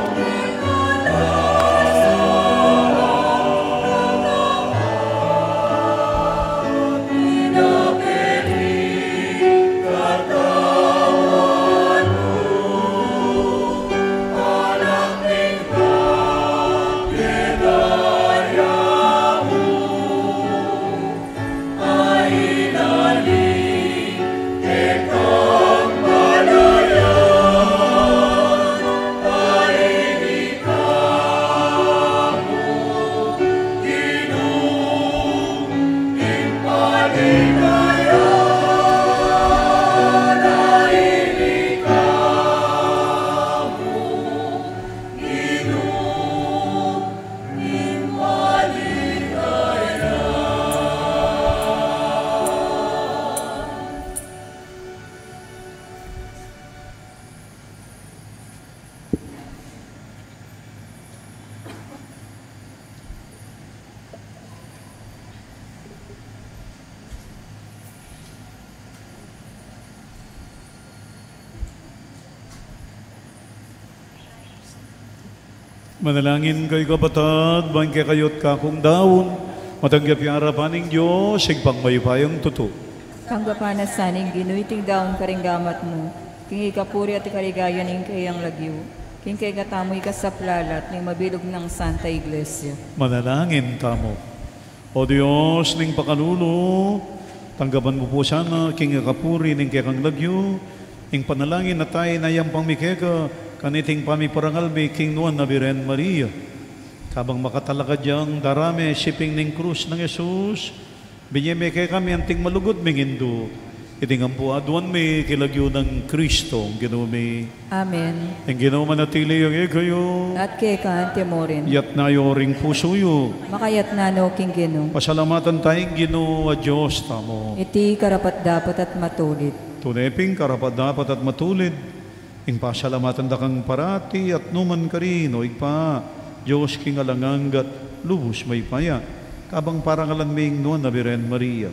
Manalangin kay kapatad, bangke kayo't kakong daon, matanggap yung harapan ng Diyos, sigpang mayupayang tuto. Tanggapan na saning ginuiting daon karinggamat mo, king ikapuri at ikarigayan ng kayang lagyo, king kay katamoy ka sa plalat ng mabilog ng Santa Iglesia. Manalangin tamo. O Diyos, ning pakalulo, tanggapan mo po sana, king ikapuri ng kayang lagyo, ing panalangin na tayo na yung pangmikeka, kaniting pamiparangal may King Nuan na Birhen Maria. Kabang makatalakad yang darame, shipping ng krus ng Yesus, binyeme kay kami anting malugod mingindo. Itingan po aduan may kilagyo ng Kristo, ang ginumi. Amen. Ang ginawa manatili yung kayo. At kay ka antimorin. Yat na yoring pusuyo. Makayat na no king Ginoo. Pasalamatan tayong Ginoo, Diyos tamo. Iti karapat dapat at matulit. Tuneping karapat dapat at matulid. Ing pasalamatan da kang parati at numan karino igpa. Diyos king alanganggat lubos may paya. Kabang parangalan ming Nuan na Birhen Maria.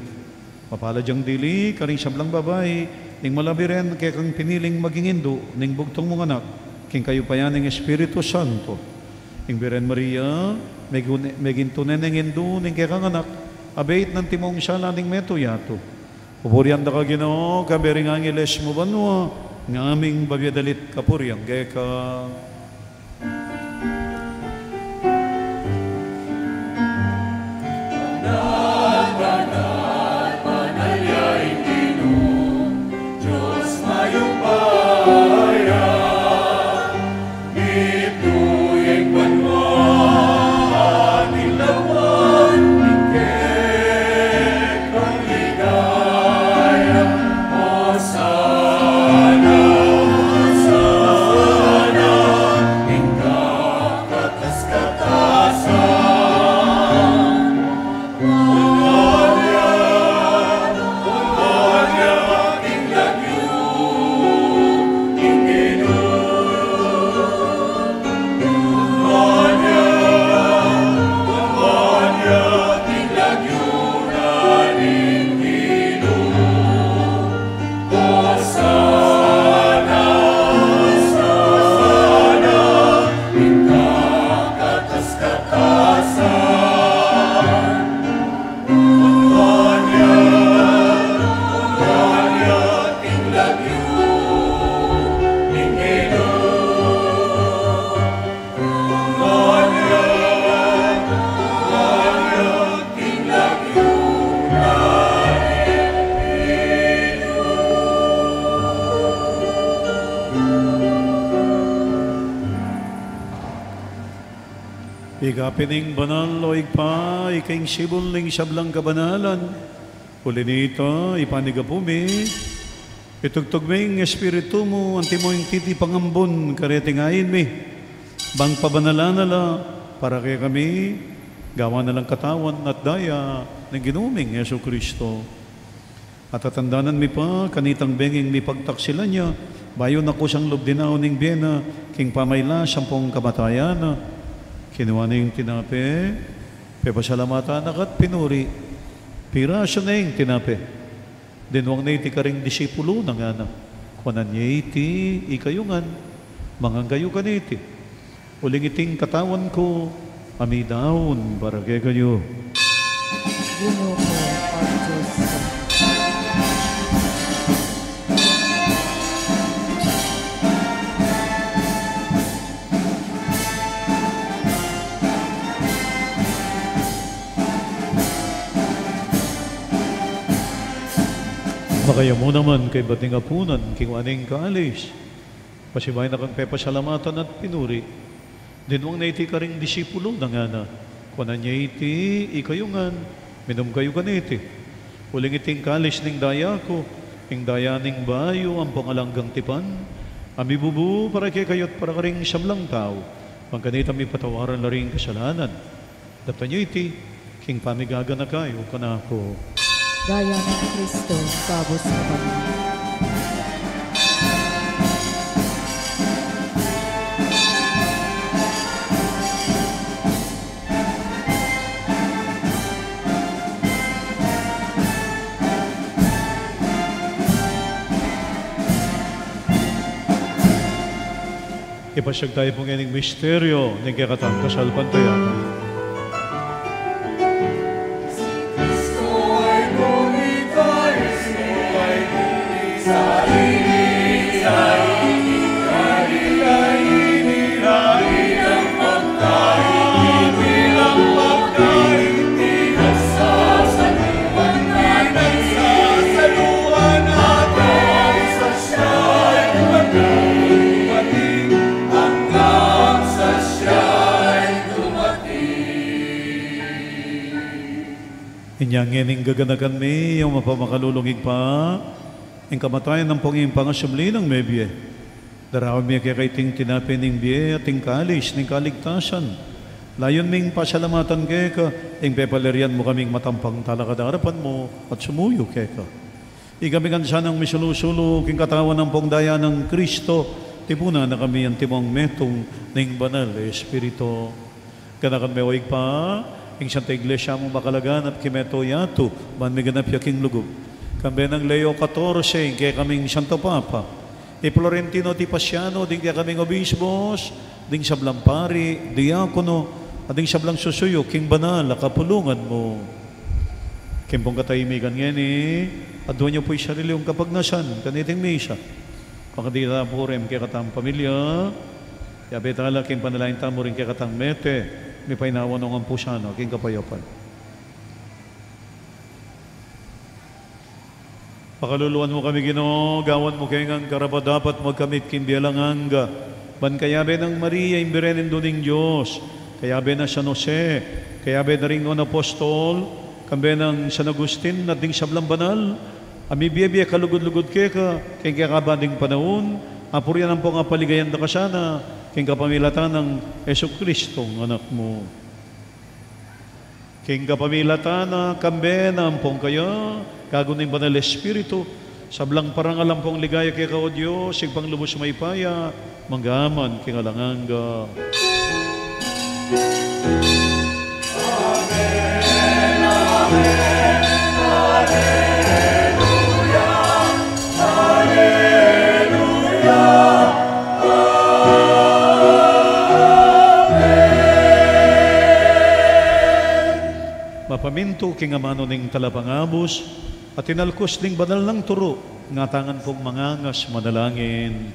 Papaladyang dili, karing siyablang babay, ning malabiren kaya kang piniling magingindo, ning bugtong mong anak, king kayo pa yan ng Espiritu Santo. Ning Birhen Maria, may gintunen ng indo, ning kaya kang anak, abait ng timong sala ning meto yato. Pupurian da ka Ginoo, kabering angeles mo banwa, ng aming babyadalit kapuriang kaya ka. Ikapining banal o igpa, ikaing sibol ning siyablang kabanalan. Ulinita, ipanigapumi, itugtugming espiritu mo, anti mo yung titi pangambon, karetingayin mi. Bang pabanala para kay kami, gawa na lang katawan at daya ng ginuming Yesu Kristo. At tatandanan mi pa, kanitang benging mi pagtaksilan niya, bayo na ko siyang lubdinaw ning biyena, king pamayla, sampung kamatayan. Kinuha na yung tinape, pepasalamatan akat pinuri, pirasyo na yung tinape. Dinwang na iti karing disipulo na nga na. Kuanan niya iti, ikayungan, manganggayo ka na iti. Uling iting katawan ko, amidaon, baragay kayo. Ginoo ko, ang Diyos ko. Makaya mo naman kay bating apunan, king waning kaalis. Pasibay na kang pepasalamatan at pinuri. Dinwang na iti karing disipulo na nga na. Kuanan niya iti, ikayungan, minum kayo ganiti. Uling iting kalis ning daya ko, ing daya ning bayo, ang pangalanggang tipan. Ami bubu, para kay kayo't para karing siyamlang tao. Ang kanita mi patawaran na rin kasalanan. Dapta niyo iti, king pamigaga na kayo, kanako. Gaya ng Kristo, kabos na kami. Ipasyag tayo pong ining misteryo ng kakatang kasal pantayakan. Inyang ining gaganagan mi, yung mapamakalulungig pa, ang kamatayan ng panging pangasumli ng mebye. Daraw mi kay ting tinapin ng biye at ting kalis, ng kaligtasan. Layon ming pasalamatan kay ka, ang pepalerian mo kaming matampang talakadarapan mo at sumuyo kay ka. Igamingan siya ng misulusulo, king katawan ng pongdaya ng Kristo, tibuna na kami ang timong metong ng banal Espiritu. Ganakan may waig pa, ing Santa Iglesia mo makalagan at kimeto yato, man may ganap yaking lugub. Kambe ng Leo 14, kaya kaming Santo Papa. E Florentino Di Pasiano, ding kaya kaming obispos, ding sablang pari, diakono, at ding sablang susuyo, king banal, kapulungan mo. Kimpong katahimikan ngayon at doon niyo po'y sarili yung kapagnasan, kaniting misa. Pakadita po rin kaya katang pamilya, kaya betala king panalain tamo rin kaya katang mete, may painawan ng ang pusano, king kapayapan. Pakaluluan mo kami, Ginoo, gawan mo kayo ng karapat-dapat magkamit kimbialanganga. Ban kayabe ng Maria, imbirenin doon ng Diyos. Kayabe na San Jose, kayabe na rin ng Apostol, kambe ng San Agustin, at ding sablang banal. Amibiyabia kalugod-lugod kaya kakabanding panahon, apuryan ang pong apaligayan na kasana, king kapamilatan ng Jesucristong anak mo. King kapamilatan na kambe na ampong kaya, kaguning banal Espiritu, sablang parangalang pong ligaya kaya ka o Diyos, sigpang lubos may paya, manggaman king alanganga. Amen, Amen, Hallelujah, Hallelujah. Mapaminto king amano ning talapangabos at tinalkos ning banal ng turo nga tangan pong mangangas manalangin.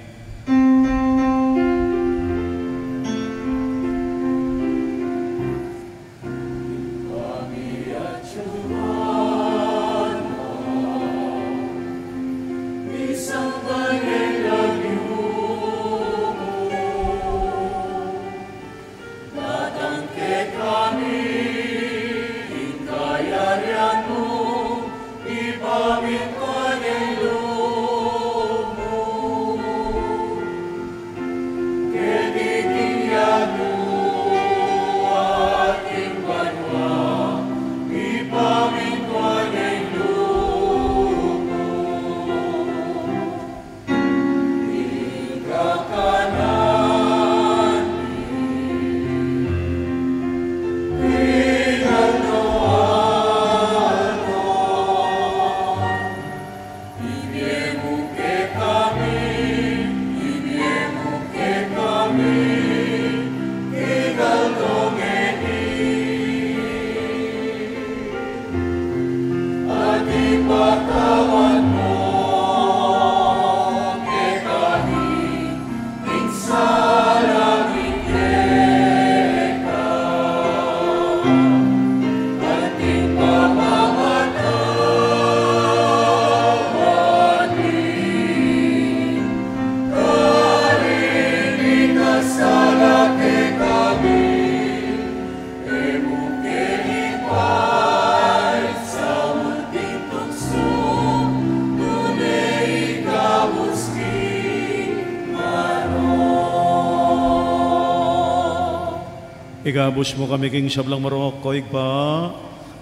Igabos mo kami king sablang marok koig pa,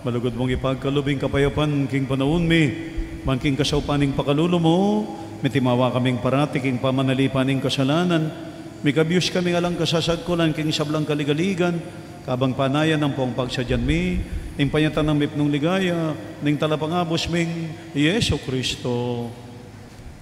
malugod mong ipagkalubing kapayapan king panahon mi, man king kasaupaning pakalulo mo, mitimawa kaming parati king pamanalipaning kasalanan, mikabiyos kami alang kasasagkulan king sablang kaligaligan, kabang panayan ng pong pagsadyan mi, ing panyatan ng mipnong ligaya, ning talapangabos ming Yesu Kristo.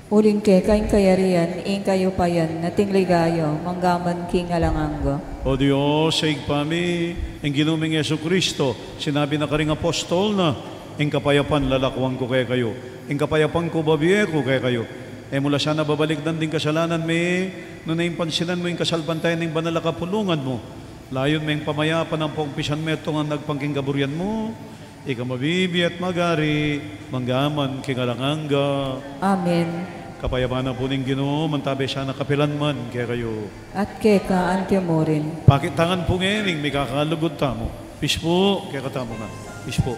Uling ke kain kayarian, ing kayo payan, nating ligayo, manggaman king alanganga. O Diyos, sa igpami, ang ginuming Yesu Kristo, sinabi na karing apostol na, ang kapayapan lalakwang ko kaya kayo, ang kapayapan ko babiye ko kaya kayo. Mula siya nababaligdan din kasalanan me, no naimpansinan mo yung kasalbantayan ng banal na kapulungan mo. Layon may pamayapan ng pangpisan mo itong ang nagpangking kaburian mo. Ika mabibi at magari, manggaman king alanganga. Amen. Kapayapanan po ning Ginoo, mantabi siya na kapilan man kaya kayo. At keka antyo mo rin. Pakitangan po ngayon, may kakalugod tamo. Peace po, kaya katamo na. Peace po.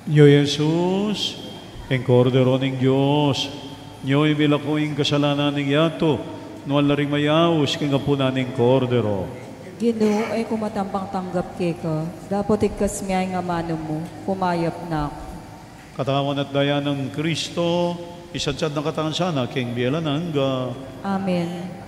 Nyo Jesus, ang kordero ng Diyos, nyo imilakuing kasalanan ng yato, nuwal na rin mayaos kang apunan ng kordero. Ginoo ay kumatampang tanggap keka, dapat ikas miyay nga mano mo, kumayap na ako. Katawan at daya ng Kristo, isadsad na katangan sana, king biyalananga. Amen.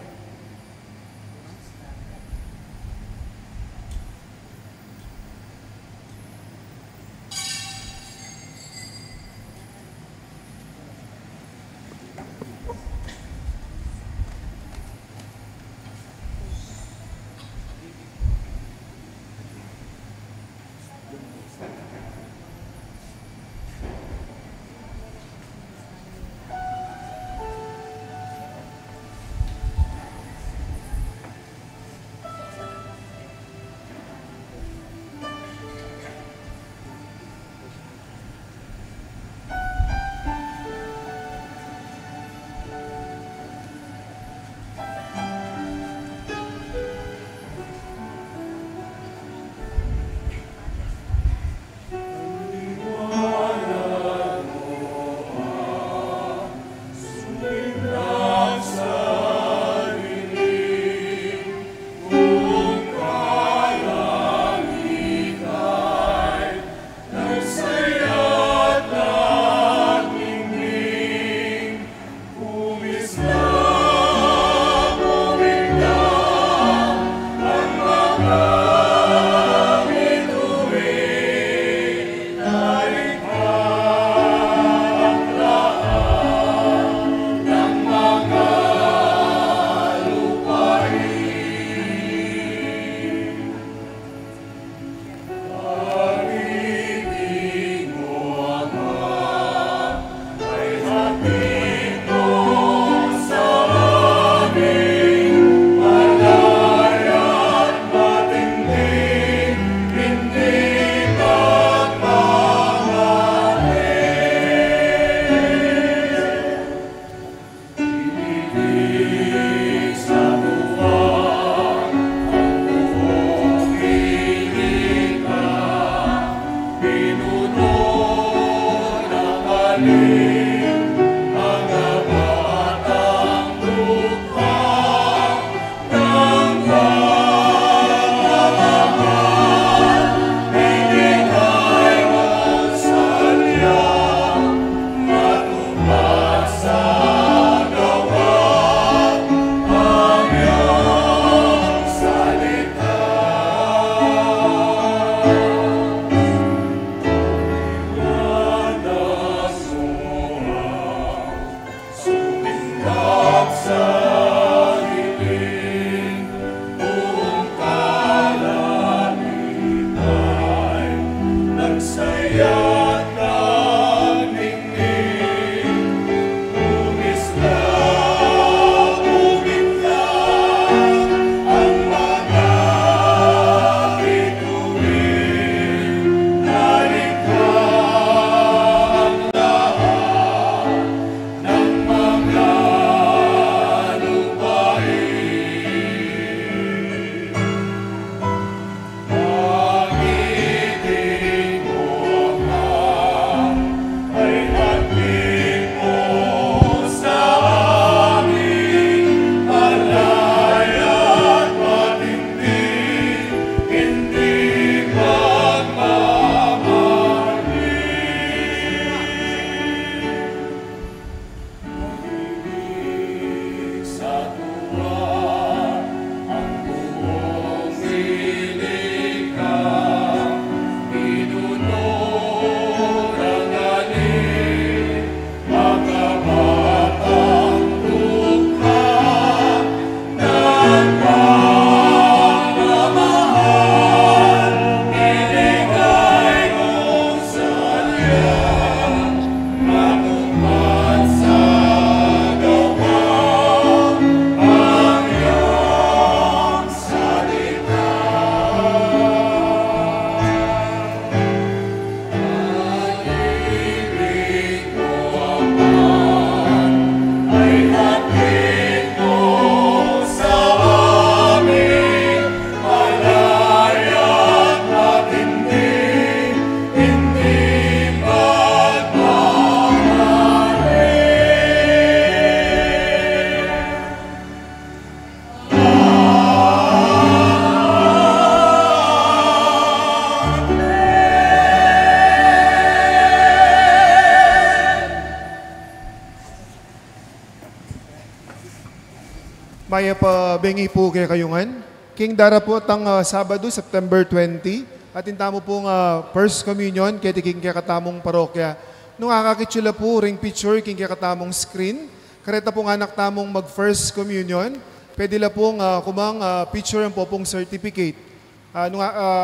Maya pa bengi po kay kayungan. King dara po tang Sabado, September 20. At intamo pong First Communion kay tiking kay katamong parokya. Nung akakitsula po ring picture king kay katamong screen. Kareta pong anak tamong mag First Communion. Pwede la pong kumang picture ang po pong certificate.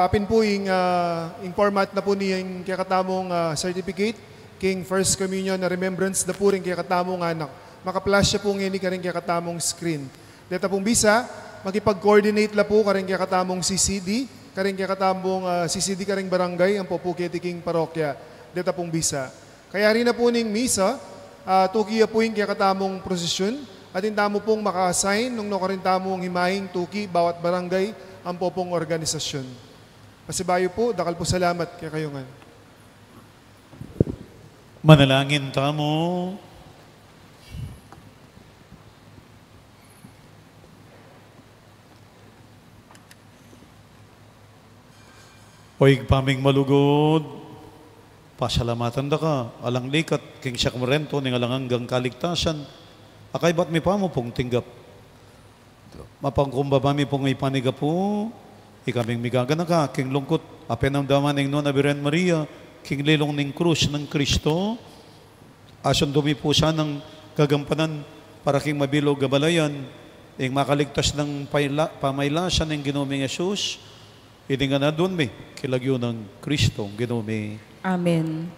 Apin po yung format na po niyang kay katamong certificate. King First Communion na remembrance na po rin kay katamong anak. Maka-flash siya po ngayon ka rin kay katamong screen. Dito pong bisa, makipag-coordinate la po ka rin kay katamong CCD, ka rin kay katamong CCD ka rin barangay, ang po po kay tiking parokya. Dito pong bisa. Kaya rin na po ning misa, tukiya po yung kay katamong prosesyon, at intamo pong maka-assign nung nakarin tamong himahing tuki bawat barangay ang po pong organisasyon. Pasibayo po, dakal po salamat kay kayungan. Manalangin tamo. Oy paming malugod, pasalamatan da ka, alang likat, king siya kumarento, ning alang hanggang kaligtasan, akay ba't may pamo pong tinggap? Mapangkumbaba mi pong ipaniga po, ikaming migagana ka, king lungkot, apen ang daman ng Nona Birhen Maria, king lilong ning krus ng Kristo, ason dumi po siya ng gagampanan para king mabilog gabalayan, ing makaligtas ng pamaylasan ng Ginoming Yesus, hindi nga na doon may kilagyo ng Kristo, Ginome. Amen.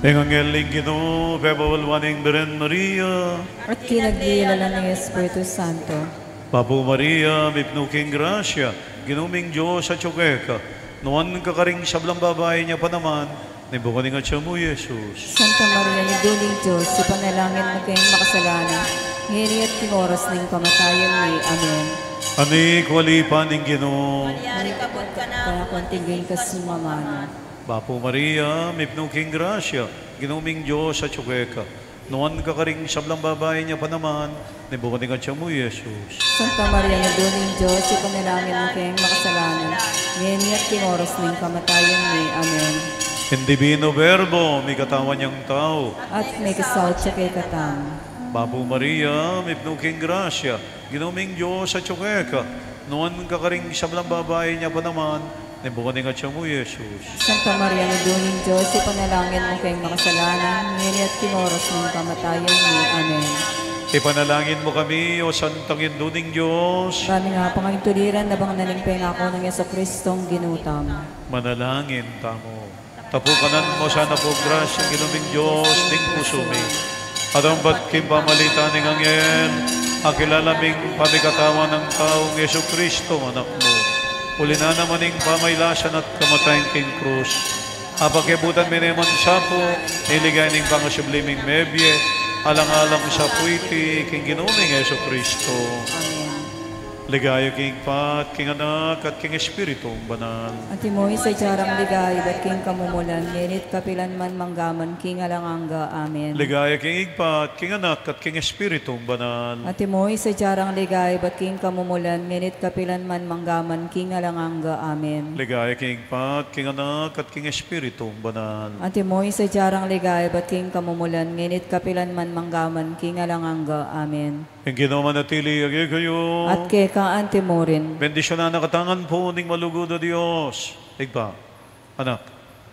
Engangeling Ginoo, pebawalwaning Birhen Maria, At kinagdilala ng Espiritu Santo. Papo Maria, mipnuking grasya, ginuming Diyos sa tsukeka, nuwan kakaring sablang babae niya pa naman, nibukaning at siya mo, Jesus. Santa Maria, ni Duling Diyos, ipanalangin mo kayong makasalanan, ngini at tinoras ng kamatayan ni. Amen. Ani kwalipan ng Ginoo, Kaya kontingin ka sumamana. Papo Maria, mipnuking grasya, ginuming Diyos sa tsukeka, nuwan kakaring sablang babae niya pa naman, nibukaning at siya mo, Jesus. Santa Maria, ni Duling Diyos, ipanalangin mo kayong makasalanan, ngini at tinoras ng kamatayan ni. Amen. In divino verbo, may katawan niyang tao. At may kasawat siya kay katang. Papo Maria, mipnuking grasya, ginuming Diyos sa tsukeka, nuwan kakaring sablang babae niya pa naman, Nibukaning at siya mo, Jesus. Santa Maria, Naduling Diyos, ipanalangin mo kayong makasalanan, ngayon at timoros ng kamatayan ni. Amen. Ipanalangin mo kami, O Santang Induning Diyos. Kami nga pangayong tuliran na bang nalingpeng ako ng Yeso Kristong ginutam. Manalangin tamo. Tapukanan mo sana po grasyang ginuming Diyos, ning pusumi. At ang ba't kimpamalita ng angel, akilalaming pamikatawan ng taong Yeso Kristo, anak mo. Uli na naman ng pamaylasan at kamatayang king krus. Apakibutan mineman siya po, niligay ng pangasubliming mebye, alang-alang siya po iti, king ginuming Yeso Kristo. Amen. Ligaya king Pat, king Anak, at king Espiritong Banal. At imoy sa jarang ligay, ba't king kamumulan, ngenit kapilan man manggaman, king alanganga. Amen. Ligaya king Igpat, king Anak, at king Espiritong Banal. At imoy sa jarang ligay, ba't king kamumulan, ngenit kapilan man manggaman, king alanganga. Amen. Ligaya king Igpat, king Anak, at king Espiritong Banal. At imoy sa jarang ligay, ba't king kamumulan, ngenit kapilan man manggaman, king alanganga. Amen. Ang ginawa natili, agay kayo. At kay kaanti mo rin. Bendisyon na nakatangan po ning malugod na Diyos. Igpa, Anak,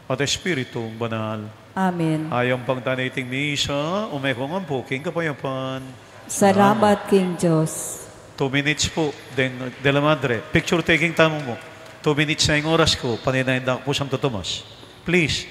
at Espiritong Banal. Amen. Ayang pangtaniting misa, umekong ang po, king kapayapan. Salamat, King Diyos. 2 minutes po, de la Madre. Picture taking tamo mo. 2 minutes na yung oras ko, paninayin po Santo Tomas. Please,